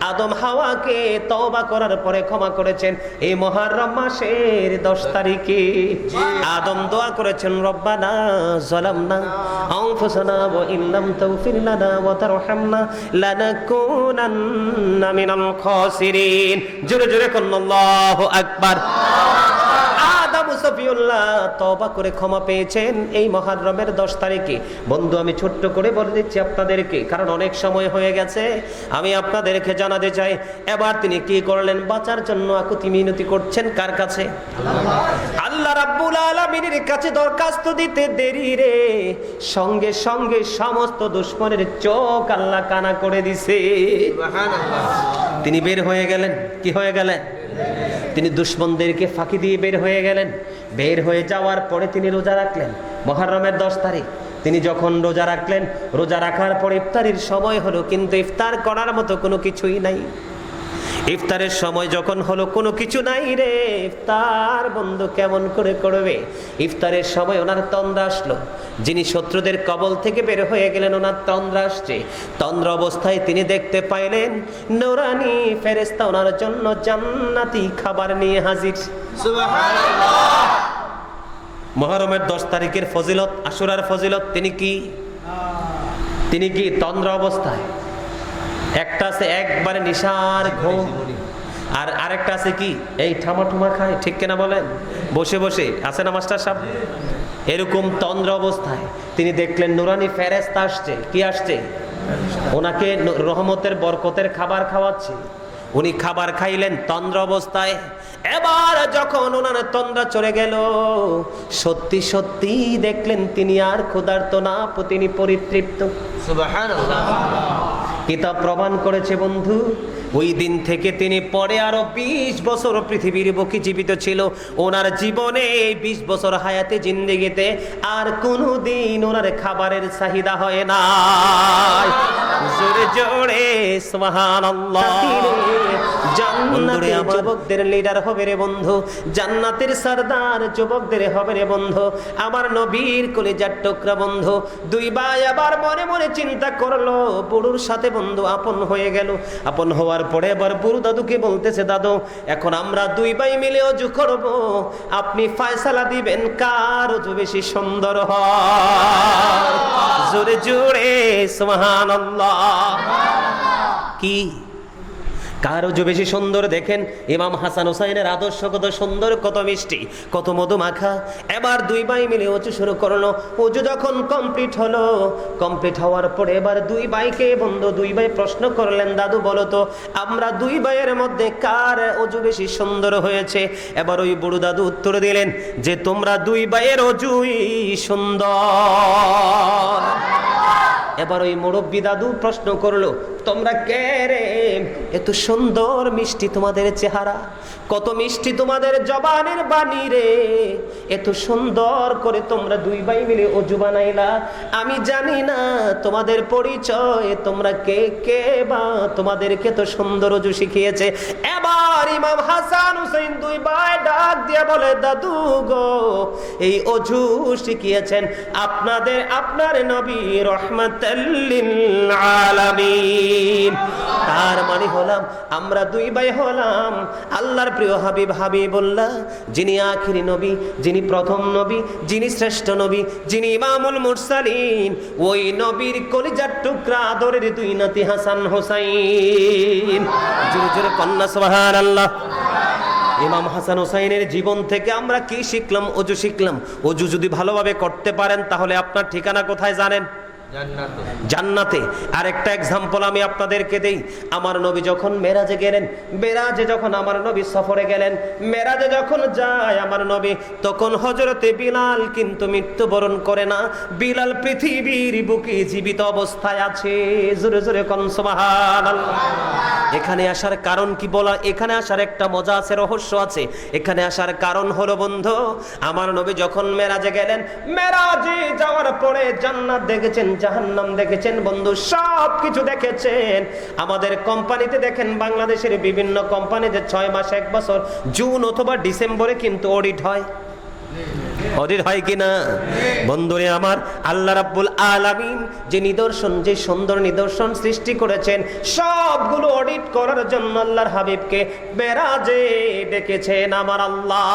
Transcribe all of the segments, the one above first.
আদম হাওয়াকে তওবা করার পরে ক্ষমা করেছেন এই মুহররম মাসের 10 তারিখে। আদম দোয়া করেছেন, রব্বানা যালামনা আনফুসানা ওয়া ইল্লাম তাগফির লানা ওয়া তারহামনা লানাকুনান্না মিনাল খাসিরিন। জোরে জোরে কোন আল্লাহু আকবার। আদম সফিউল্লাহ তওবা করে ক্ষমা পেয়েছেন এই মুহররমের 10 তারিখে। বন্ধু, আমি ছোট্ট করে বলে দিচ্ছি আপনাদেরকে, কারণ অনেক সময় হয়ে গেছে, আমি আপনাদেরকে জানাতে চাই এবার তিনি কি করলেন, বাঁচার জন্য আকুতি মিনতি করছেন কার কাছে? আল্লাহ রাব্বুল আলামিনের কাছে দরখাস্ত দিতে দেরি রে, সঙ্গে সঙ্গে সমস্ত দুশমনের চোখ আল্লাহ কানা করে দিছে। সুবহানাল্লাহ। তিনি বের হয়ে গেলেন। কি হয়ে গেলেন? তিনি দুশমনদেরকে ফাঁকি দিয়ে বের হয়ে গেলেন। বের হয়ে যাওয়ার পরে তিনি রোজা রাখলেন মুহররমের 10 তারিখ। তিনি যখন রোজা রাখলেন, রোজা রাখার পর ইফতারির সময় হলো, কিন্তু ইফতার করার মতো কোনো কিছুই নাই। ইফতারের সময় যখন হলো, কোনো কিছু নাই রে, ইফতার বন্ধু কেমন করে করবে? ইফতারের সময় ওনার তন্দ্রা আসলো। যিনি শত্রুদের কবল থেকে বের হয়ে গেলেন, ওনার তন্দ্রা আসছে। তন্দ্রা অবস্থায় তিনি দেখতে পাইলেন নূরানি ফেরেশতা ওনার জন্য জান্নাতি খাবার নিয়ে হাজির। সুবহানাল্লাহ। মুহররমের 10 তারিখের ফজিলত, আশুরার ফজিলত, তিনি কি তন্দ্রা অবস্থায়? একটা আছে একবারে নিশার ঘুম, আর আরেকটা আছে কি এই ঠামা খায়, ঠিক কিনা বলেন? বসে বসে আছে না মাস্টার সাহেব? এরকম তন্দ্রা অবস্থায় তিনি দেখলেন নুরানি ফেরেশতা আসছে। কি আসছে? ওনাকে রহমতের বরকতের খাবার খাওয়াচ্ছে। উনি খাবার খাইলেন তন্দ্রা অবস্থায়। এবার যখন ওনার তন্দ্রা চলে গেল, সত্যি সত্যি দেখলেন তিনি আর ক্ষুধার্ত না, তিনি পরিতৃপ্ত। সুবহানাল্লাহ। কিতাব প্রমাণ করেছে বন্ধু, ওই দিন থেকে তিনি পরে আরো 20 বছর পৃথিবীর বুকে জীবিত ছিল। ওনার জীবনে 20 বছর হায়াতে জিন্দেগিতে আর কোনোদিন ওনার খাবারের চাহিদা হয় না। জোরে জোরে সুবহানাল্লাহ। জান্নাতের যুবকদের লিডার হবে রে বন্ধু, জান্নাতের সরদার যুবকদের হবে রে বন্ধু। আমার নবীর কলিজার টুকরা বন্ধু, দুই ভাই আবার মনে মনে চিন্তা করলো, বুড়োর সাথে বন্ধু আপন হয়ে গেল। আপন হওয়ার পরে এবার বুড়ো দাদুকে বলতেছে, দাদু এখন আমরা দুই ভাই মিলে অজু করব, আপনি ফয়সালা দিবেন কার অজু বেশি সুন্দর হয়। জোরে জোরে সুবহানাল্লাহ। কি কার অজু বেশি সুন্দর? দেখেন ইমাম হাসান হুসাইনের আদর্শ কত সুন্দর, কত মিষ্টি, কত মধু মাখা। এবার দুই ভাই মিলে অজু শুরু করলো। অজু যখন কমপ্লিট হলো, কমপ্লিট হওয়ার পরে এবার দুই ভাইকে বন্ধু দুই ভাই প্রশ্ন করলেন, দাদু বলো তো আমরা দুই ভাইয়ের মধ্যে কার অজু বেশি সুন্দর হয়েছে? এবার ওই বুড়ো দাদু উত্তর দিলেন যে তোমরা দুই ভাইয়ের অজুই সুন্দর। এবার ওই মুরব্বী দাদু প্রশ্ন করলো, তোমরা কে রে? এত সুন্দর মিষ্টি তোমাদের চেহারা, কত মিষ্টি তোমাদের জবানের বাণী রে, এত সুন্দর করে তোমরা দুই ভাই মিলে অজু বানাইলা। আমি জানি না তোমাদের পরিচয়, তোমরা কে কে বা তোমাদেরকে তো সুন্দর অজু শিখিয়েছে। এবার ইমাম হাসান হুসাইন দুই ভাই ডাক দিয়ে বলে, দাদু গো এই অজু শিখিয়েছেন আপনার নবী রহমাতাল লিল আলামিন। তার মানে হলাম আমরা দুই ভাই হলাম আল্লাহর প্রিয় হাবিব হাবিবুল্লাহ, যিনি আখিরি নবী, যিনি প্রথম নবী, যিনি শ্রেষ্ঠ নবী, যিনি ইমামুল মুরসালিন, ওই নবীর কলিজার টুকরা আদরের দুই নাতি হাসান হুসাইন। জোরে জোরে কন্যা সুবহানাল্লাহ। ইমাম হাসান হুসাইনের জীবন থেকে আমরা কি শিখলাম? অজু শিখলাম। অজু যদি ভালোভাবে করতে পারেন তাহলে আপনার ঠিকানা কোথায় জানেন? জান্নাতে। আরেকটা এক্সাম্পল আমি আপনাদেরকে দেই। আমার নবী যখন মেরাজে গেলেন, মেরাজে যখন আমার নবী সফরে গেলেন, মেরাজে যখন যায় আমার নবী, তখন হযরতে বিলাল কিন্তু মৃত্যুবরণ করে না। বিলাল পৃথিবীর বুকে জীবিত অবস্থায় আছে। জোরে জোরে কোন সুবহানাল্লাহ। এখানে আসার কারণ কি বলা? এখানে আসার একটা মজা আছে, রহস্য আছে। এখানে আসার কারণ হলো বন্ধু, আমার নবী যখন মেরাজে গেলেন, মেরাজে যাওয়ার পরে জান্নাত দেখেছেন, জাহান্নাম দেখেছেন বন্ধু, সব কিছু দেখেছেন। আমাদের কোম্পানিতে দেখেন, বাংলাদেশের বিভিন্ন কোম্পানিতে 6 মাস 1 বছর জুন অথবা ডিসেম্বরে কিন্তু অডিট হয়। অডিট হয় কিনা? বন্ধুরে আমার, আল্লাহ রাব্বুল আলামিন যে নিদর্শন, যে সুন্দর নিদর্শন সৃষ্টি করেছেন, সবগুলো অডিট করার জন্য আল্লাহর হাবিবকে মেরাজে ডেকেছেন আমার আল্লাহ।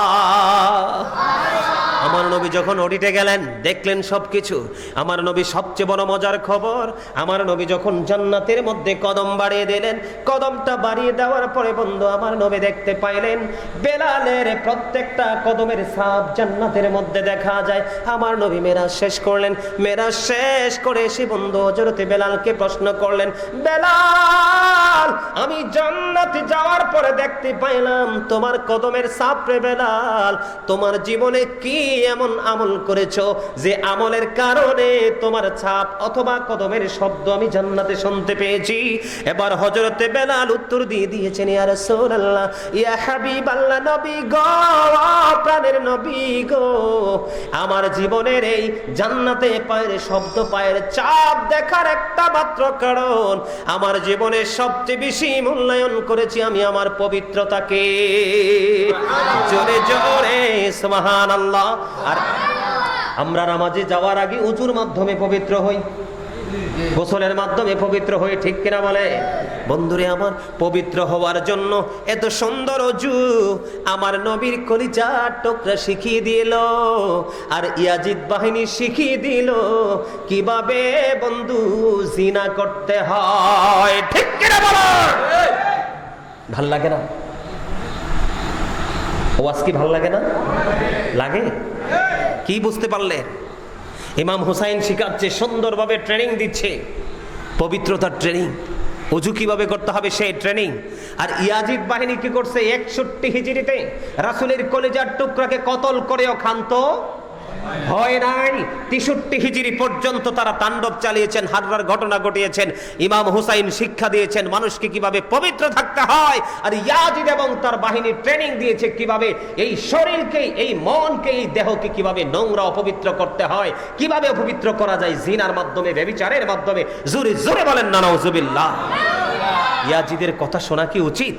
আমার নবী যখন অডিটে গেলেন, দেখলেন সবকিছু। আমার নবী সবচেয়ে বড় মজার খবর, আমার নবী যখন জান্নাতের মধ্যে কদম বাড়িয়ে দিলেন, কদমটা বাড়িয়ে দেওয়ার পরে বন্ধু আমার নবী দেখতে পাইলেন বেলালের প্রত্যেকটা কদমের ছাপ জান্নাতের মধ্যে দেখা যায়। আমার নবী মেরাজ শেষ করলেন, মেরাজ শেষ করে এসে বন্ধু হযরতে বেলালকে প্রশ্ন করলেন, বেলাল, আমি জান্নাতে যাওয়ার পরে দেখতে পাইলাম তোমার কদমের ছাপ রে বেলাল, তোমার জীবনে কি এমন আমল করেছো যে আমলের কারণে তোমার ছাপ অথবা কদমের শব্দ আমি জান্নাতে শুনতে পেয়েছি? এবার হযরতে বেলাল উত্তর দিয়ে দিয়েছেন, ইয়া রাসূলুল্লাহ, ইয়া হাবিবাল্লাহ, নবী গো, প্রাণের নবী গো, আমার জীবনের এই জান্নাতে পায়ের শব্দ, পায়ের চাপ দেখার একটা মাত্র কারণ, আমার জীবনে সবচেয়ে বেশি মূল্যায়ন করেছি আমি আমার পবিত্রতাকে। জোরে জোরে সুবহানাল্লাহ। আর আমরা নামাজে যাওয়ার আগে উযুর মাধ্যমে পবিত্র হই, গোসলের মাধ্যমে পবিত্র হই, ঠিক কিনা বলে? বন্ধুরে আমার, পবিত্র হওয়ার জন্য এত সুন্দর অজু আমার নবীর কলিজার টুকরা শিখিয়ে দিল, আর ইয়াজিদ বাহিনী শিখিয়ে দিল কিভাবে বন্ধু জিনা করতে হয়, ঠিক কিনা বলো? ভাল লাগে না? ওয়াজ কি ভাল লাগে না? লাগে। কি বুঝতে পারলে? ইমাম হুসাইন শিখাচ্ছে, সুন্দরভাবে ট্রেনিং দিচ্ছে, পবিত্রতার ট্রেনিং, ওযু কিভাবে করতে হবে সেই ট্রেনিং। আর ইয়াজিদ বাহিনী কি করছে? 61 হিজরিতে রাসূলের কলিজার টুকরাকে কতল করেও ক্ষান্ত হয় নাই। 63 হিজরি পর্যন্ত তারা তাণ্ডব চালিয়েছেন, হাররার ঘটনা ঘটিয়েছেন। ইমাম হুসাইন শিক্ষা দিয়েছেন মানুষকে কিভাবে পবিত্র থাকতে হয়, আর ইয়াজিদ এবং তার বাহিনী ট্রেনিং দিয়েছে কিভাবে এই শরীরকে, এই মনকে, এই দেহকে কিভাবে নোংরা অপবিত্র করতে হয়, কিভাবে অপবিত্র করা যায় জিনার মাধ্যমে, ব্যভিচারের মাধ্যমে। জোরে জোরে বলেন না নাউজুবিল্লাহ। ইয়াজিদের কথা শোনা কি উচিত?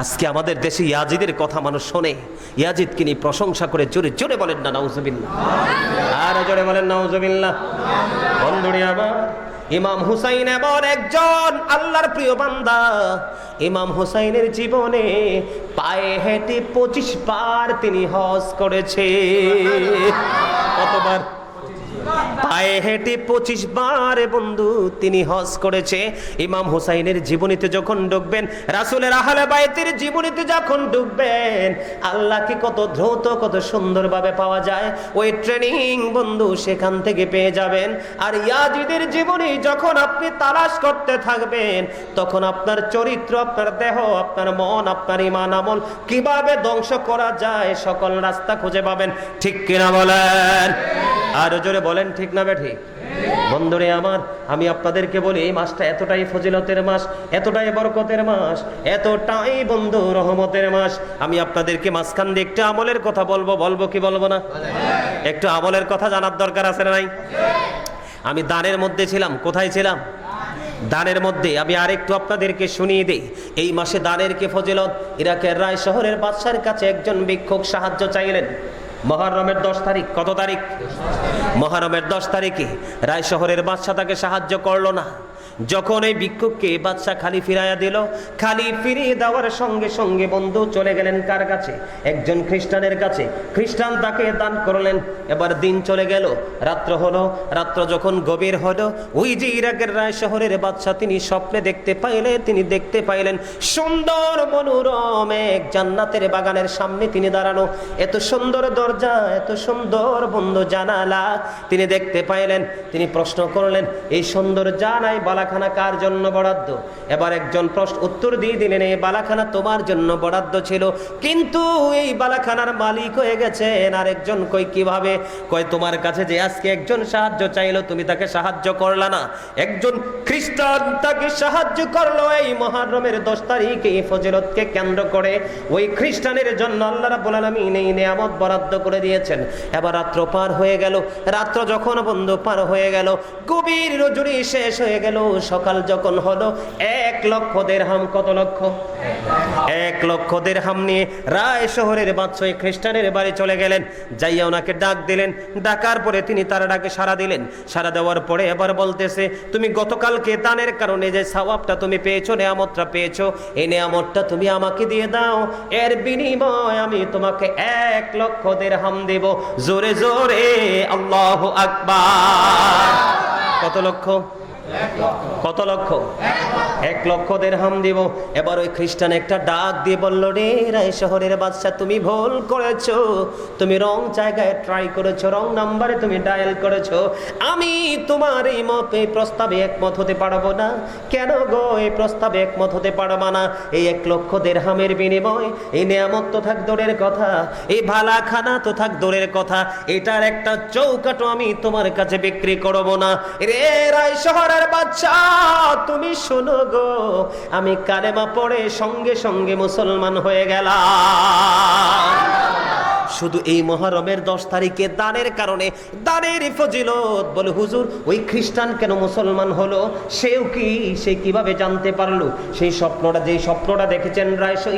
আজকে আমাদের দেশে ইয়াজিদের কথা মানুষ শোনে, ইয়াজিদকে নিয়ে প্রশংসা করে, জোরে জোরে বলেন না নাউজুবিল্লাহ, আর জোরে বলেন নাউজুবিল্লাহ। বন্ধুরে আমার, ইমাম হুসাইন এমন একজন আল্লাহর প্রিয় বান্দা, ইমাম হুসাইনের জীবনে পায়ে হেঁটে 25 বার তিনি হজ করেছে। কতবার? পায়ে হেঁটে 25 বার বন্ধু তিনি হজ করেছে। ইমাম হুসাইনের জীবনীতে যখন ঢুকবেন, রাসূলের আহলে বাইতের জীবনীতে যখন ঢুকবেন, আল্লাহকে কত দ্রুত, কত সুন্দরভাবে পাওয়া যায়, ওই ট্রেনিং বন্ধু সেখান থেকে পেয়ে যাবেন। আর ইয়াজিদের জীবনী যখন আপনি তালাশ করতে থাকবেন, তখন আপনার চরিত্র, আপনার দেহ, আপনার মন, আপনার ঈমান আমল কিভাবে ধ্বংস করা যায় সকল রাস্তা খুঁজে পাবেন, ঠিক কিনা বলেন? আর জোরে বলেন ঠিক না বেঠিক? বন্ধুরে আমার, আমি আপনাদেরকে বলি এই মাসটা এতটাই ফজিলতের মাস, এতটাই বরকতের মাস, এতটাই বন্ধু রহমতের মাস। আমি আপনাদেরকে মাঝখান দিয়ে একটু আমলের কথা বলবো কি বলবো না? একটু আমলের কথা জানার দরকার আছে না নাই? আমি দানের মধ্যে ছিলাম, কোথায় ছিলাম? দানের মধ্যে। আমি আরেকটু আপনাদেরকে শুনিয়ে দিই এই মাসে দানের কি ফজিলত। ইরাকের রায় শহরের বাদশার কাছে একজন ভিক্ষুক সাহায্য চাইলেন। মুহররমের 10 তারিখ, কত তারিখ? মুহররমের 10 তারিখে রায় শহরের বাদশা তাকে সাহায্য করলো না। যখন এই ভিক্ষুককে বাদশা খালি ফিরাইয়া দিল, খালি ফিরিয়ে দেওয়ার সঙ্গে সঙ্গে বন্ধু চলে গেলেন কার কাছে? একজন খ্রিস্টানের কাছে। খ্রিস্টান তাকে দান করলেন। এবার দিন চলে গেল, রাত্র হলো। রাত্র যখন গভীর হলো, ওই যে ইরাকের রায় শহরের বাদশা তিনি স্বপ্নে দেখতে পাইলেন সুন্দর মনোরম এক জান্নাতের বাগানের সামনে তিনি দাঁড়ানো। এত সুন্দর দরজা, এত সুন্দর বন্ধু জানালা তিনি দেখতে পাইলেন। তিনি প্রশ্ন করলেন, এই সুন্দর জানাই বালাখানা কার জন্য বরাদ্দ? এবার একজন প্রশ্ন উত্তর দিয়ে দিলেন, এই বালাখানা তোমার জন্য বরাদ্দ ছিল, কিন্তু এই বালাখানার মালিক হয়ে গেছেন আরেকজন। কই কিভাবে? কয় তোমার কাছে যে আজকে একজন সাহায্য চাইলো, তুমি তাকে সাহায্য করলা না। একজন খ্রিস্টান তাকে সাহায্য করলো এই মুহররমের 10 তারিখে, এই ফজিলতকে কেন্দ্র করে ওই খ্রিস্টানের জন্য আল্লাহ রাব্বুল আলামিন এই নিয়ামত বরাদ্দ করে দিয়েছেন। এবার রাত্র পার হয়ে গেল। রাত্র যখন বন্ধু পার হয়ে গেল, গভীর রজনী শেষ হয়ে গেল, সকাল যখন হলো 1,00,000 দিরহাম, কত লক্ষ? 1,00,000 দিরহাম নিয়ে রায় শহরের বাদশাহ খ্রিস্টানের বাড়ি চলে গেলেন। যাইয়া ওনাকে ডাক দিলেন। ডাকার পরে তিনি তার ডাকে সাড়া দিলেন। সাড়া দেওয়ার পরে এবার বলতেছে, তুমি গতকালকে দানের কারণে যে সওয়াবটা তুমি পেয়েছো, নেয়ামতটা পেয়েছো, এই নেয়ামতটা তুমি আমাকে দিয়ে দাও, এর বিনিময় আমি তোমাকে 1,00,000 দিরহাম দেব। জোরে জোরে আল্লাহু আকবার। কত লক্ষ? কত লক্ষ? 1,00,000 দিরহাম দিব। এবার ওই খ্রিস্টান একটা ডাক দিয়ে বলল, রে রায় শহরের বাদশা, তুমি ভুল করেছো, তুমি রং জায়গায় ট্রাই করেছো, রং নাম্বারে তুমি ডায়াল করেছো। আমি তোমার এই প্রস্তাবে একমত হতে পারবো না। কেন গো এই প্রস্তাবে একমত হতে পারবা না? এই 1,00,000 দিরহামের বিনিময় এই নিয়ামত তো থাক দূরের কথা, এই ভালা খানা তো থাক দূরের কথা, এটার একটা চৌকাটো আমি তোমার কাছে বিক্রি করবো না। রে রায় শহরের বাদশা, তুমি শোনো গো, আমি কালেমা পড়ে সঙ্গে সঙ্গে মুসলমান হয়ে গেলাম। শুধু এই মুহররমের 10 তারিখে দানের কারণে, দানের ফজিলত। বলে হুজুর, ওই খ্রিস্টান কেন মুসলমান হলো? সে কিভাবে জানতে পারলো? সেই স্বপ্নটা, যেই স্বপ্নটা দেখেছেন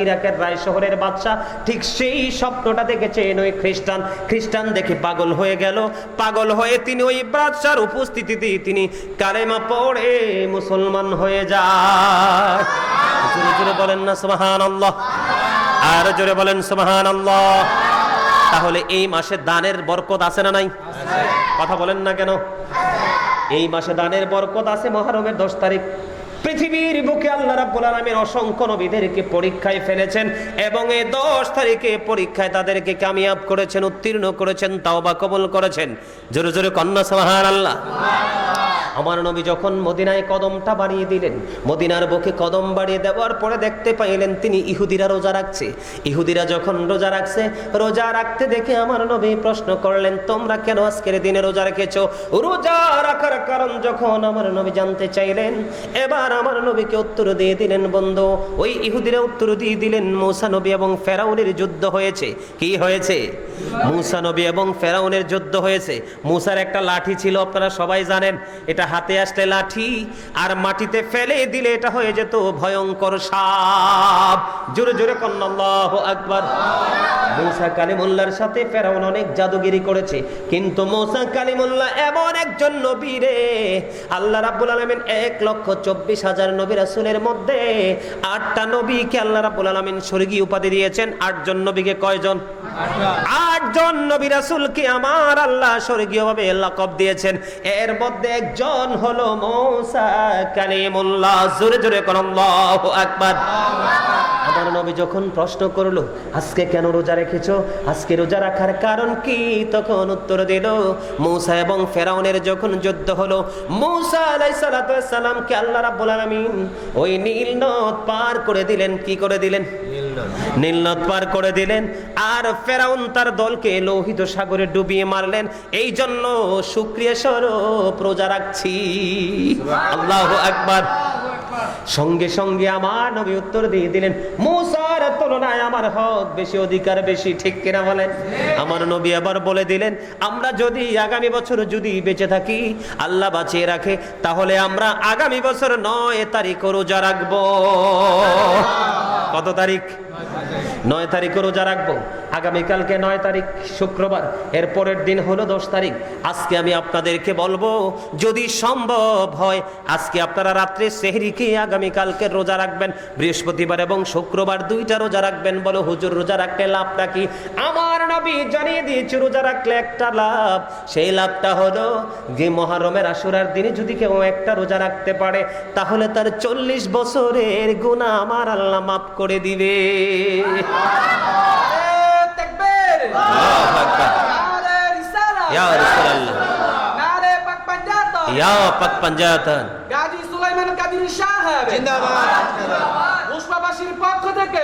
ইরাকের রায় শহরের বাদশা, ঠিক সেই স্বপ্নটা দেখেছেন ওই খ্রিস্টান। খ্রিস্টান দেখে পাগল হয়ে গেল। পাগল হয়ে তিনি ওই বাদশার উপস্থিতিতে তিনি কালেমা পড়ে মুসলমান হয়ে যায়। জোরে জোরে বলেন না সুবহানাল্লাহ, আর জোরে বলেন সুবহানাল্লাহ। তাহলে এই মাসে দানের বরকত আছে না নাই? কথা বলেন না কেন? এই মাসে দানের বরকত আছে। মুহররমের 10 তারিখ পৃথিবীর বুকে আল্লাহ রাব্বুল আলামিন অসংখ্য নবীদেরকে পরীক্ষায় ফেলেছেন এবং এই 10 তারিখে পরীক্ষায় তাদেরকে কামিয়াব করেছেন, উত্তীর্ণ করেছেন, তাওবা কবুল করেছেন। জোরে জোরে কন্যা সুবহানাল্লাহ। আমার নবী যখন মদিনায় কদমটা বাড়িয়ে দিলেন, মদিনার বুকে কদম বাড়িয়ে দেওয়ার পরে দেখতে পাইলেন তিনি ইহুদিরা রোজা রাখছে। ইহুদিরা যখন রোজা রাখছে, রোজা রাখতে দেখে আমার নবী প্রশ্ন করলেন, তোমরা কেন আজকের দিনে রোজা রেখেছো? রোজা রাখার কারণ যখন আমার নবী জানতে চাইলেন, এবার আমার নবীকে উত্তর দিয়ে দিলেন, বন্ধু, ওই ইহুদিরা উত্তর দিয়ে দিলেন, মূসা নবী এবং ফেরাউনের যুদ্ধ হয়েছে। কি হয়েছে? মূসা নবী এবং ফেরাউনের যুদ্ধ হয়েছে। মূসার একটা লাঠি ছিল, আপনারা সবাই জানেন। এটা হাতে আসলে লাঠি, আর মাটিতে ফেলে দিলে এটা হয়ে যেত ভয়ঙ্কর সাপ। জোরে জোরে কন্না আল্লাহু আকবার। মূসা কালিমুল্লাহর সাথে ফেরাউন অনেক জাদুগিরি করেছে, কিন্তু মূসা কালিমুল্লাহ এমন একজন নবী রে, আল্লাহ রাব্বুল আলামিন 1,24,000 নবী রাসূলের মধ্যে 8টা নবীকে আল্লাহ রাব্বুল আলামিন স্বর্গীয় উপাধি দিয়েছেন। 8 জন নবীকে কয়জন? 8 জন নবী রাসূলকে আমার আল্লাহ স্বর্গীয়ভাবে লাকব দিয়েছেন। এর মধ্যে একজন হলো মূসা কালিমুল্লাহ। জোরে জোরে কোন আল্লাহু আকবার। আমার নবী যখন প্রশ্ন করলো, আজকে কেন রোজা রেখেছো, আজকে রোজা রাখার কারণ কি? তখন উত্তর দিল, মূসা এবং ফেরাউনের যখন যুদ্ধ হলো, মূসা আলাইহিস সালাতু ওয়াস সালামকে আল্লাহ রাব্বুল আলামিন ওই নীল নদ পার করে দিলেন। কি করে দিলেন? নীল নদ পার করে দিলেন। আর ফেরাউন তার দলকে লোহিত সাগরে ডুবিয়ে মারলেন। এই জন্য শুকরিয়া স্বরূপ রোজা রাখছি। আল্লাহু আকবার। সঙ্গে সঙ্গে আমার নবী উত্তর দিয়ে দিলেন, মূসার তুলনায় আমার হক বেশি, অধিকার বেশি। ঠিক কিনা বলেন? আমার নবী আবার বলে দিলেন, আমরা যদি আগামী বছর যদি বেঁচে থাকি, আল্লাহ বাঁচিয়ে রাখে, তাহলে আমরা আগামী বছর 9 তারিখ রোজা রাখবো। কত তারিখ? 9 তারিখ রোজা রাখবো। আগামীকালকে 9 তারিখ শুক্রবার, এর পরের দিন হলো 10 তারিখ। আজকে আমি আপনাদেরকে বলবো, যদি সম্ভব হয় আজকে আপনারা রাত্রে সেহরিকে আগামীকালকে রোজা রাখবেন। বৃহস্পতিবার এবং শুক্রবার 2টা রোজা রাখবেন। বলো হুজুর, রোজা রাখলে লাভটা কি? আমার নবী জানিয়ে দিয়েছে, রোজা রাখলে একটা লাভ। সেই লাভটা হলো যে মুহররমের আশুরার দিনে যদি কেউ একটা রোজা রাখতে পারে, তাহলে তার 40 বছরের গুনাহ আমার আল্লাহ মাফ করে দিবে। Ya Rasulullah. Nare Pak Panjatan. Ya Pak Panjatan. Gaji Sulaiman Kadir Shahab. Jindabad. পুষ্পাবাসীর পক্ষ থেকে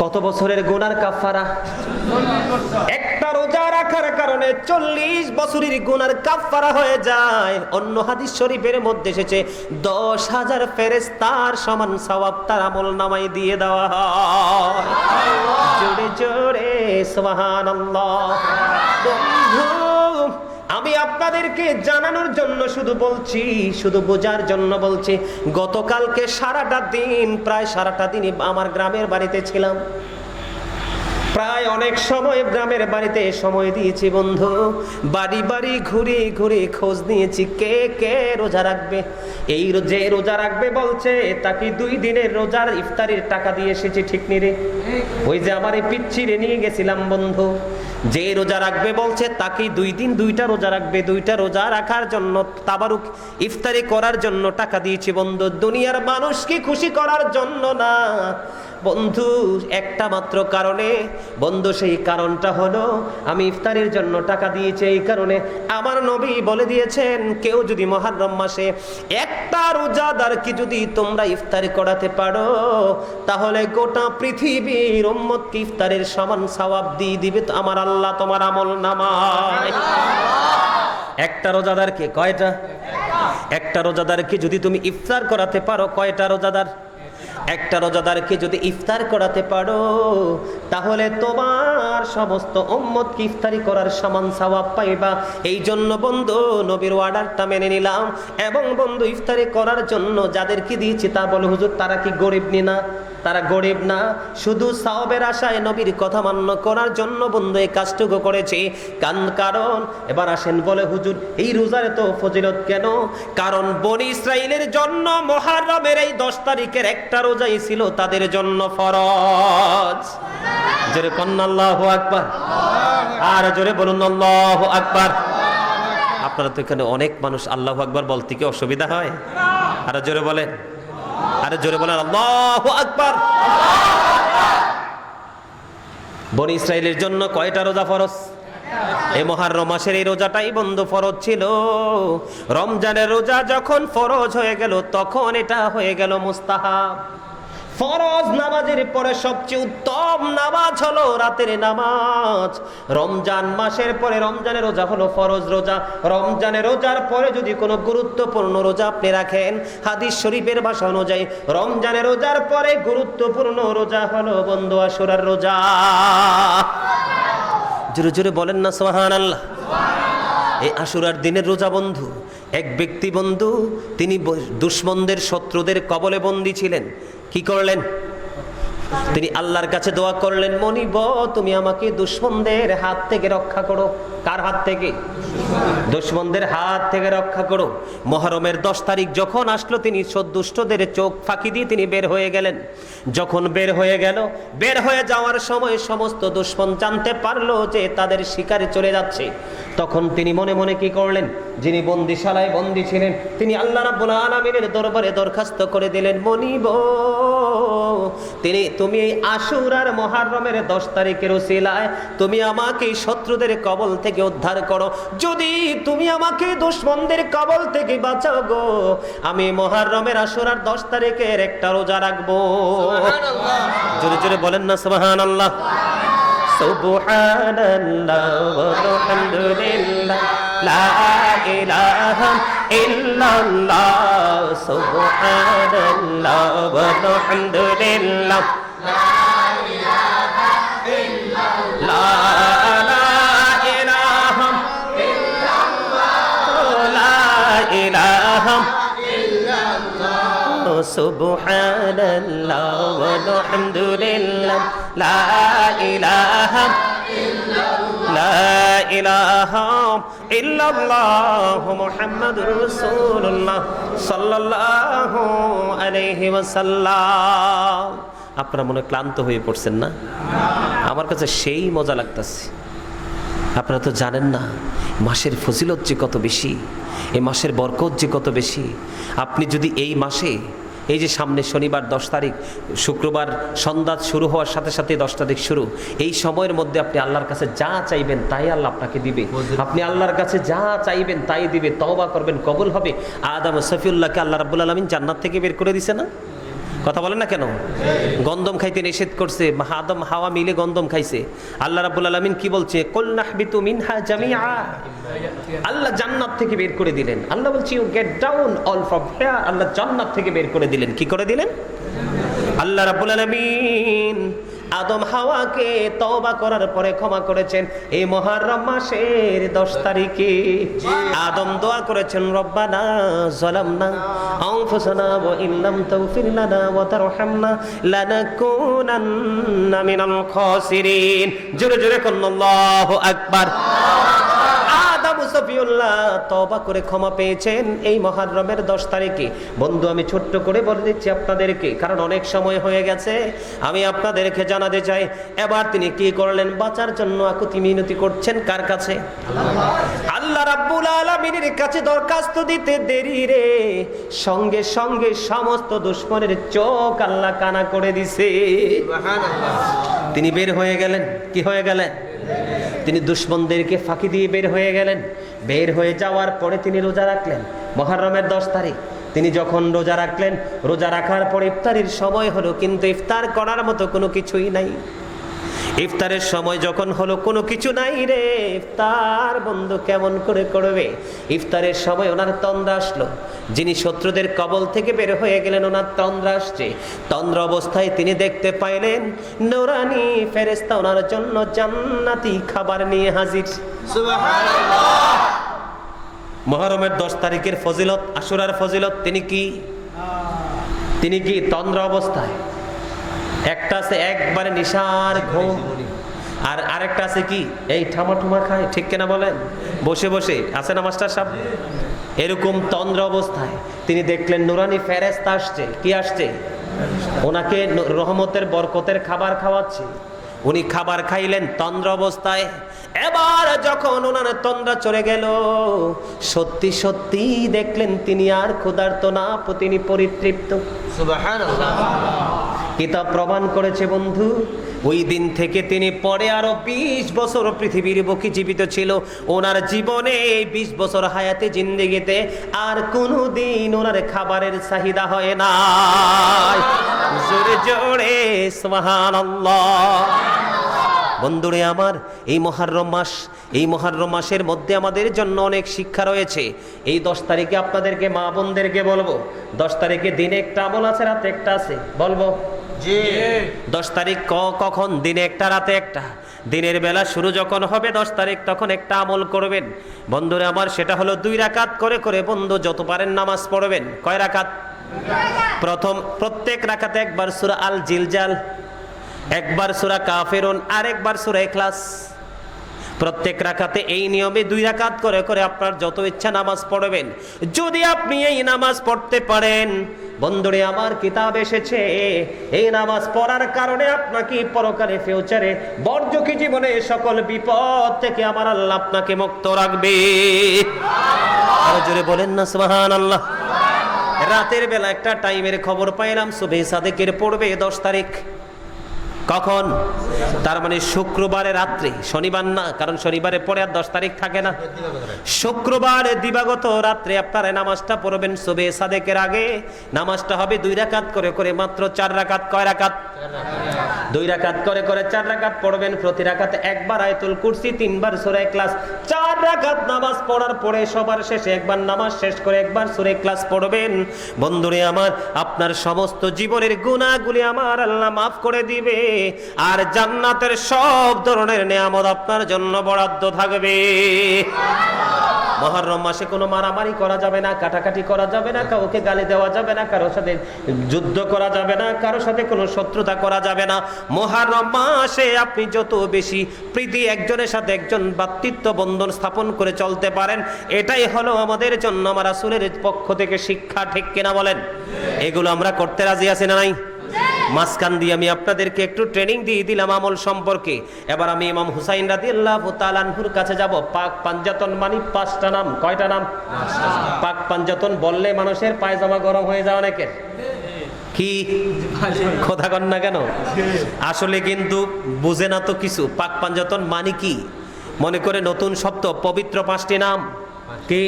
কত বছরের গুনার কাফারা? একটা রোজা রাখার কারণে 40 বছরের গুনার কাফারা হয়ে যায়। অন্য হাদিস শরীফের মধ্যে এসেছে 10,000 ফেরেশতার সমান সওয়াব তার আমলনামায় দিয়ে দেওয়া হয়। জোরে জোরে সুবহানাল্লাহ। বন্ধু, আমি আপনাদেরকে জানানোর জন্য শুধু বলছি, শুধু বোঝার জন্য বলছি। গতকালকে সারাটা দিন, প্রায় সারাটা দিনই আমার গ্রামের বাড়িতে ছিলাম। প্রায় অনেক সময় গ্রামের বাড়িতে সময় দিয়েছি বন্ধু। বাড়ি বাড়ি ঘুরে ঘুরে খোঁজ নিয়েছি কে কে রোজা রাখবে। এই যে রোজা রাখবে বলছে তাকে 2 দিনের রোজার ইফতারির টাকা দিয়ে এসেছি, ঠিক নি রে? ওই যে আমার এই পিচ্ছিরে নিয়ে গেছিলাম বন্ধু, যে রোজা রাখবে বলছে তাকে 2 দিন 2টা রোজা রাখবে, 2টা রোজা রাখার জন্য তাবারুক ইফতারি করার জন্য টাকা দিয়েছি বন্ধু। দুনিয়ার মানুষকে খুশি করার জন্য না বন্ধু, একটা মাত্র কারণে বন্ধু। সেই কারণটা হলো আমি ইফতারের জন্য টাকা দিয়েছি এই কারণে। আমার নবী বলে দিয়েছেন, কেউ যদি মুহররম মাসে একটা রোজাদারকে যদি তোমরা ইফতারি করাতে পারো, তাহলে গোটা পৃথিবীর উম্মতকে ইফতারের সমান সওয়াব দিয়ে দিবে তো আমার আল্লাহ তোমার আমলনামায়। একটা রোজাদারকে কয়টা? একটা রোজাদারকে যদি তুমি ইফতার করাতে পারো, কয়টা রোজাদার? একটা রোজাদারকে যদি ইফতার করাতে পারো, তাহলে তোমার সমস্ত উম্মতকে ইফতারি করার সমান সওয়াব পাইবা। এই জন্য বন্ধু নবীর অর্ডারটা মেনে নিলাম। এবং বন্ধু ইফতারি করার জন্য যাদেরকে দিয়েছি তা বলে হুজুর তারা কি গরিব না? তারা গরিব না, শুধু সওয়াবের আশায় নবীর কথা মান্য করার জন্য বন্ধু এই কাজটুকু করেছে। কারণ এবার আসেন বলে হুজুর এই রোজার তো ফজিলত কেন? কারণ বনি ইসরাইলের জন্য মুহররমের এই 10 তারিখের একটা রোজাই ছিল তাদের জন্য ফরজ। জোরে বলুন আল্লাহু আকবার, আর জোরে বলুন আল্লাহু আকবার। আপনারা তো এখানে অনেক মানুষ আল্লাহু আকবার বলতে কি অসুবিধা হয়? আর জোরে বলেন, আরে জোরে বলেন আল্লাহু আকবার। বনি ইসরাইলের জন্য কয়টা রোজা ফরজ? এই মুহররম মাসের এই রোজাটাই বন্ধু ফরজ ছিল। রমজানের রোজা যখন ফরজ হয়ে গেল তখন এটা হয়ে গেল মুস্তাহাব। ফরজ নামাজের পরে সবচেয়ে উত্তম নামাজ হলো রাতের নামাজ। রমজান মাসের পরে রমজানের রোজা হলো ফরজ রোজা। রমজানের রোজার পরে যদি কোনো গুরুত্বপূর্ণ রোজা আপনি রাখেন, হাদিস শরীফের ভাষা অনুযায়ী রমজানের রোজার পরে গুরুত্বপূর্ণ রোজা হলো বন্ধু আশুরার রোজা। জোরে জোরে বলেন না সুবহানাল্লাহ। এই আশুরার দিনের রোজা বন্ধু, এক ব্যক্তি বন্ধু তিনি দুশমনদের শত্রুদের কবলে বন্দী ছিলেন। কি করলেন? তিনি আল্লাহর কাছে দোয়া করলেন, মনিব তুমি আমাকে দুশমনদের হাত থেকে রক্ষা করো। কার হাত থেকে? দুশমনদের হাত থেকে রক্ষা করো। মুহররমের 10 তারিখ যখন আসলো তিনি দুষ্টদের চোখ ফাঁকি দিয়ে তিনি বের হয়ে গেলেন। যখন বের হয়ে গেল, বের হয়ে যাওয়ার সময় সমস্ত দুশমন জানতে পারলো যে তাদের শিকারে চলে যাচ্ছে। তখন তিনি মনে মনে কি করলেন? যিনি বন্দিশালায় বন্দী ছিলেন তিনি আল্লাহ রাব্বুল আলামিনের দরবারে দরখাস্ত করে দিলেন, মনিব তুমি এই আশুরার মুহররমের 10 তারিখের উসিলায় তুমি আমাকে শত্রুদের কবল থেকে উদ্ধার করো। যদি তুমি আমাকে দুশমনদের কবল থেকে বাঁচাও গো, আমি মুহররমের আশুরার 10 তারিখের একটা রোজা রাখবো। সুবহানাল্লাহ। জোরে জোরে বলেন না সুবহানাল্লাহ। সুবহানাল্লাহ ওয়ালহামদুলিল্লাহ লা ইলাহা ইল্লাল্লাহ। সুবহানাল্লাহ ওয়ালহামদুলিল্লাহ লা ইলাহা ইল্লাল্লাহ। সুবহানাল্লাহ ওয়ালহামদুলিল্লাহ লা ইলাহা ইল্লাল্লাহ মুহাম্মাদুর রাসূলুল্লাহ সাল্লাল্লাহু আলাইহি ওয়াসাল্লাম। আপনারা মনে ক্লান্ত হয়ে পড়ছেন না? আমার কাছে সেই মজা লাগতেছে। আপনারা তো জানেন না মাসের ফজিলত যে কত বেশি, এই মাসের বরকত যে কত বেশি। আপনি যদি এই মাসে, এই যে সামনে শনিবার 10 তারিখ, শুক্রবার সন্ধ্যা শুরু হওয়ার সাথে সাথে 10 তারিখ শুরু, এই সময়ের মধ্যে আপনি আল্লাহর কাছে যা চাইবেন তাই আল্লাহ আপনাকে দিবে। আপনি আল্লাহর কাছে যা চাইবেন তাই দিবে। তওবা করবেন, কবুল হবে। আদম সফিউল্লাহকে আল্লাহ রাব্বুল আলামিন জান্নাত থেকে বের করে দিছে না? কথা বলেন না কেন? গন্ধম খাইতে নিষেধ করছে, আদম হাওয়া মিলে গন্ধম খাইছে। আল্লাহ রাব্বুল আলামিন কি বলছে? কুল নাহবিতু মিনহা জামিআ। আল্লাহ জান্নাত থেকে বের করে দিলেন। আল্লাহ বলছে you get down all from here. Allah জান্নাত থেকে বের করে দিলেন। কি করে দিলেন? আল্লাহ রাব্বুল আলামিন আদম হাওয়াকে তওবা করার পরে ক্ষমা করেছেন এই মুহররম মাসের 10 তারিখে। আদম দোয়া করেছেন রব্বানা যালামনা আনফুসানা ওয়া ইল্লাম তাগফির লানা ওয়া তারহামনা লানাকুনান্না মিনাল খাসিরিন। জোরে জোরে কোন আল্লাহু আকবার। আদম সফিউল্লাহ তওবা করে ক্ষমা পেয়েছেন এই মুহররমের 10 তারিখে। বন্ধু আমি ছোট্ট করে বলে দিচ্ছি আপনাদেরকে, কারণ অনেক সময় হয়ে গেছে, আমি আপনাদেরকে জানাতে চাই এবার তিনি কি করলেন, বাঁচার জন্য আকুতি মিনতি করছেন কার কাছে? আল্লাহ রাব্বুল আলামিনের কাছে দরখাস্ত দিতে দেরি রে, সঙ্গে সঙ্গে সমস্ত দুশমনের চোখ আল্লাহ কানা করে দিছে। সুবহানাল্লাহ। তিনি বের হয়ে গেলেন। কি হয়ে গেলেন? তিনি দুশমনদেরকে ফাঁকি দিয়ে বের হয়ে গেলেন। বের হয়ে যাওয়ার পরে তিনি রোজা রাখলেন মুহররমের 10 তারিখ। তিনি যখন রোজা রাখলেন, রোজা রাখার পর ইফতারের সময় হলো, কিন্তু ইফতার করার মতো কোনো কিছুই নাই। ইফতারের সময় যখন হলো, কোনো কিছু নাই রে, ইফতার বন্ধু কেমন করে করবে? ইফতারের সময় ওনার তন্দ্রা আসলো। যিনি শত্রুদের কবল থেকে বের হয়ে গেলেন, ওনার তন্দ্রা আসছে। তন্দ্রা অবস্থায় তিনি দেখতে পাইলেন নূরানি ফেরেশতা ওনার জন্য জান্নাতি খাবার নিয়ে হাজির। সুবহানাল্লাহ। মুহররমের 10 তারিখের ফজিলত, আশুরার ফজিলত, তিনি কি তন্দ্রা অবস্থায়। একটা আছে একবারে নিশার ঘুম, আর আরেকটা আছে কি এই ঠামাঠুমা খায়, ঠিক কিনা বলেন? বসে বসে আছে না মাস্টার সাহেব? এরকম তন্দ্রা অবস্থায় তিনি দেখলেন নুরানি ফেরেশতা আসছে। কি আসছে? ওনাকে রহমতের বরকতের খাবার খাওয়াচ্ছে। উনি খাবার খাইলেন তন্দ্রা অবস্থায়। এবার যখন ওনার তন্দ্রা চলে গেল, সত্যি সত্যি দেখলেন তিনি আর ক্ষুধার্ত না, তিনি পরিতৃপ্ত। সুবহানাল্লাহ। কিতাব প্রমাণ করেছে বন্ধু, ওই দিন থেকে তিনি পরে আরো 20 বছর পৃথিবীর বুকে জীবিত ছিল। ওনার জীবনে 20 বছর হায়াতে জিন্দেগিতে আর কোনোদিন ওনার খাবারের চাহিদা হয় না। জোরে জোরে সুবহানাল্লাহ। বন্ধুরে আমার, এই মুহররম মাস, এই মুহররম মাসের মধ্যে আমাদের জন্য অনেক শিক্ষা রয়েছে। এই 10 তারিখে আপনাদেরকে মা বোনদেরকে বলবো, 10 তারিখে দিনে একটা আমল আছে, রাতে একটা আছে। বলবো জি। 10 তারিখ কখন? দিনে একটা, রাতে একটা। দিনের বেলা শুরু যখন হবে 10 তারিখ, তখন একটা আমল করবেন বন্ধুরে আমার, সেটা হলো 2 রাকাত করে করে বন্ধু যত পারেন নামাজ পড়বেন। কয় রাকাত? প্রত্যেক রাকাতে একবার সূরা আল জিলজাল, একবার সূরা কাফিরুন, আর একবার সূরা ইখলাস। প্রত্যেক রাকাতে এই নিয়মে 2 রাকাত করে করে আপনার যত ইচ্ছা নামাজ পড়বেন। যদি আপনি এই নামাজ পড়তে পারেন বন্ধুরে আমার, কিতাব এসেছে এই নামাজ পড়ার কারণে আপনাকে পরকালে ফিউচারে বর্জকি জীবনে সকল বিপদ থেকে আমার আল্লাহ আপনাকে মুক্ত রাখবে। আর জোরে বলেন না সুবহানাল্লাহ। রাতের বেলা একটা টাইমের খবর পাইলাম, সুবহে সাদেকের পড়বে 10 তারিখ। কখন? তার মানে শুক্রবারে রাত্রে, শনিবার না, কারণ শনিবারে পরে আর 10 তারিখ থাকে না। শুক্রবার দিবাগত রাত্রে আপনারা নামাজটা পড়বেন সুবহে সাদেকের আগে। নামাজটা হবে 2 রাকাত করে করে, মাত্র 4 রাকাত। কয় রাকাত? 2 রাকাত করে করে 4 রাকাত পড়বেন। প্রতি রাকাতে একবার আয়াতুল কুরসি, 3 বার সূরা ইখলাস। 4 রাকাত নামাজ পড়ার পরে সবার শেষে একবার নামাজ শেষ করে একবার সূরা ইখলাস পড়বেন। বন্ধুরে আমার, আপনার সমস্ত জীবনের গুনাহগুলি আমার আল্লাহ মাফ করে দিবে, আর জান্নাতের সব ধরনের নিয়ামত আপনার জন্য বরাদ্দ থাকবে। মুহররম মাসে কোনো মারামারি করা যাবে না, কাটাকাটি করা যাবে না, কাউকে গালি দেওয়া যাবে না, কারোর সাথে যুদ্ধ করা যাবে না, কারোর সাথে কোনো শত্রুতা করা যাবে না। মুহররম মাসে আপনি যত বেশি প্রীতি একজনের সাথে একজন ভ্রাতৃত্ব বন্ধন স্থাপন করে চলতে পারেন, এটাই হলো আমাদের জন্য আমার রাসূলের পক্ষ থেকে শিক্ষা। ঠিক কিনা বলেন? এগুলো আমরা করতে রাজি আছি না নাই? মাঝখান দিয়ে আমি আপনাদেরকে একটু ট্রেনিং দিয়ে দিলাম আমল সম্পর্কে। এবার আমি ইমাম হুসাইন রাদিয়াল্লাহু তাআলা আনহুর কাছে যাব। পাক পাঞ্জাতন মানে 5টা নাম। কয়টা নাম? পাক পাঞ্জাতন বললে মানুষের পায়জামা গরম হয়ে যায় অনেকের। কি কথা কন না কেন? আসলে কিন্তু বুঝে না তো কিছু। পাক পাঞ্জাতন মানে কি? মনে করে নতুন শব্দ, পবিত্র 5টি নাম। কি?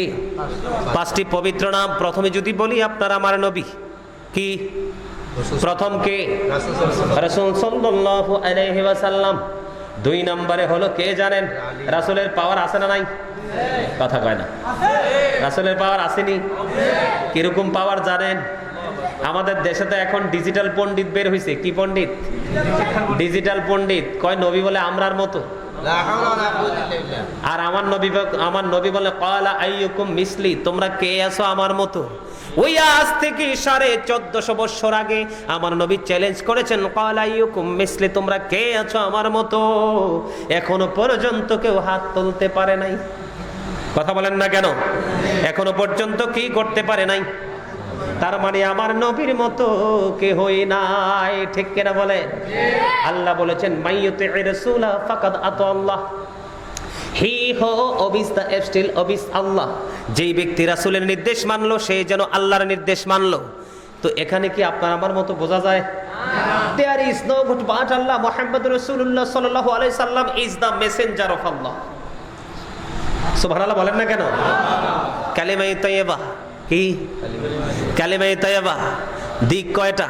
5টি পবিত্র নাম। প্রথমে যদি বলি আপনার আমার নবী কি? প্রথম কে? রাসূল সাল্লাল্লাহু আলাইহি ওয়াসাল্লাম। 2 নম্বরে হলো কে জানেন? রাসূলের পাওয়ার আছে না নাই? কথা কয় না। রাসূলের পাওয়ার আসেনি? কিরকম পাওয়ার জানেন? আমাদের দেশে তো এখন ডিজিটাল পণ্ডিত বের হয়েছে। কি পণ্ডিত? ডিজিটাল পণ্ডিত। কয় নবী বলে আমরার মতো। আর আমার নবী বলে ক্বালা আইয়ুকুম মিসলি, তোমরা কে আছো আমার মতো। ওই আজ থেকে 1450 বছর আগে আমার নবী চ্যালেঞ্জ করেছেন, ক্বালা আইয়ুকুম মিসলি, তোমরা কে আছো আমার মতো। এখনো পর্যন্ত কেউ হাত তুলতে পারে নাই। কথা বলেন না কেন? এখনো পর্যন্ত কি করতে পারে নাই? তার মানে আমার নবীর মতো কেহই নাই। ঠিক কিনা বলে? আল্লাহ বলেছেন মাইয়ুতির রাসূলা ফাকাদ আতা আল্লাহ, হি হো ওবিস দা স্টিল ওবিস আল্লাহ। যেই ব্যক্তি রাসূলের নির্দেশ মানলো সে যেন আল্লাহর নির্দেশ মানলো। তো এখানে কি আপনার আমার মতো বোঝা যায়? There is no God but Allah. Muhammadur Rasulullah sallallahu alaihi wasallam is the messenger of Allah. সুবহানাল্লাহ বলেন না কেন? কালিমায়ে তাইয়্যিবা কি? কালিমায়ে তাইয়্যিবা দিক কয়টা?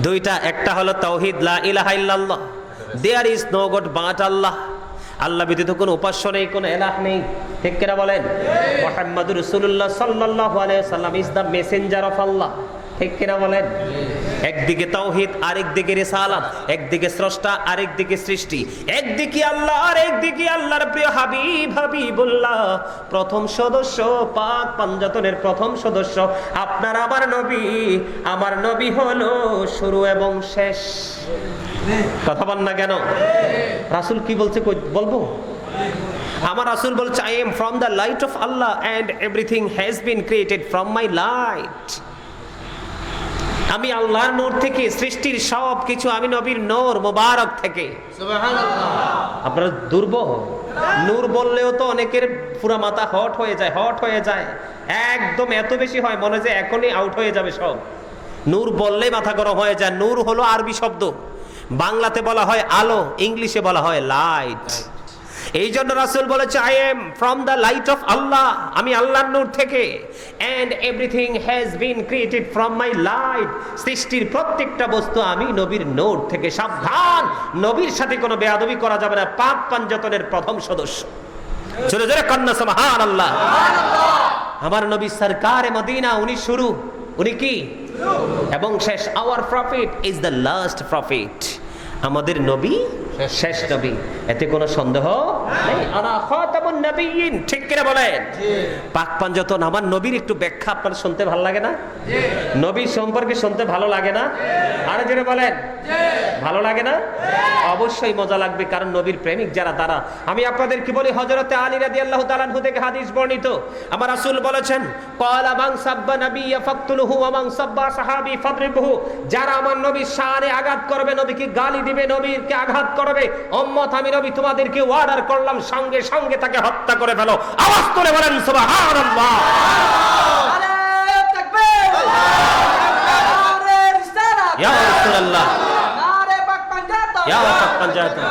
দুইটা। একটা হলো তাওহীদ, লা ইলাহা ইল্লাল্লাহ, there is no god but Allah. Allah ব্যতীত কোনো উপাস্য নেই, কোনো ইলাহ নেই। ঠিক কিনা বলেন? মুহাম্মাদুর রাসূলুল্লাহ সাল্লাল্লাহু আলাইহি ওয়াসাল্লাম ইজ দ্য মেসেঞ্জার অফ আল্লাহ। ঠিক কিনা বলেন? একদিকে তাওহীদ, আরেকদিকে রিসালাত, একদিকে স্রষ্টা, আরেকদিকে সৃষ্টি, একদিকে আল্লাহ আর একদিকে আল্লাহর প্রিয় হাবিব হাবিবুল্লাহ, প্রথম সদস্য, পাক পাঞ্জাতনের প্রথম সদস্য আপনার আমার নবী। আমার নবী হলো শুরু এবং শেষ। কথা বল না কেন? রাসূল কি বলছে বলবো? আমার রাসূল বলছে, I am from the light of Allah and everything has been created from my light. আমি আল্লাহর নূর থেকে, সৃষ্টির সব কিছু আমি নবীর নূর মোবারক থেকে। সুবহানাল্লাহ। আপনারা দুর্বল। নূর বললেও তো অনেকের পুরো মাথা হট হয়ে যায়, হট হয়ে যায়, একদম এত বেশি হয় মনে হয় যে এখনই আউট হয়ে যাবে সব। নূর বললেই মাথা গরম হয়ে যায়। নূর হলো আরবি শব্দ, বাংলাতে বলা হয় আলো, ইংলিশে বলা হয় লাইট। এই জন্য রাসূল বলেছে, I am from the light of Allah, আমি আল্লাহর নূর থেকে, and everything has been created from my light, সৃষ্টির প্রত্যেকটা বস্তু আমি নবীর নূর থেকে। সাবধান, নবীর সাথে কোনো বেয়াদবি করা যাবে না। পাক পাঞ্জাতনের প্রথম সদস্য। জোরে জোরে কন্যা সুবহানাল্লাহ। আমার নবী সরকারে মদিনা, উনি শুরু, উনি কি এবং শেষ। Hour prophet is the last prophet, আমাদের নবী শেষ নবী, এতে কোনো সন্দেহ নেই। আনা খাতামুন নবিয়্যিন। ঠিক কিনা বলেন? পাক পাঞ্জাতন আমার নবীর একটু ব্যাখ্যা আপনার শুনতে ভালো লাগে না? নবীর সম্পর্কে শুনতে ভালো লাগে না? আরে জোরে বলেন, ভালো লাগে না? অবশ্যই মজা লাগবে, কারণ নবীর প্রেমিক যারা তারা। আমি আপনাদেরকে বলি, হযরতে আলী রাদিয়াল্লাহু তাআলা আনহু থেকে হাদিস বর্ণিত, আমার রাসূল বলেছেন, ক্বালা মান সাব্বা নাবিয়্যা ফাকতুলহু ওয়া মান সাব্বা সাহাবী ফাদরিবহু। যারা আমার নবীর শানে আঘাত করবে, নবীকে গালি দিবে, নবীকে আঘাত করবে, উম্মত আমি নবী তোমাদেরকে অর্ডার করলাম সঙ্গে সঙ্গে তাকে হত্যা করে ফেলো। আওয়াজ তুলে বলেন সুবহানাল্লাহ। নারে তাকবীর, নারে রিসালাত, ইয়া রাসূলুল্লাহ, নারে পাক পাঞ্জাতন, ইয়া পাক পাঞ্জাতন।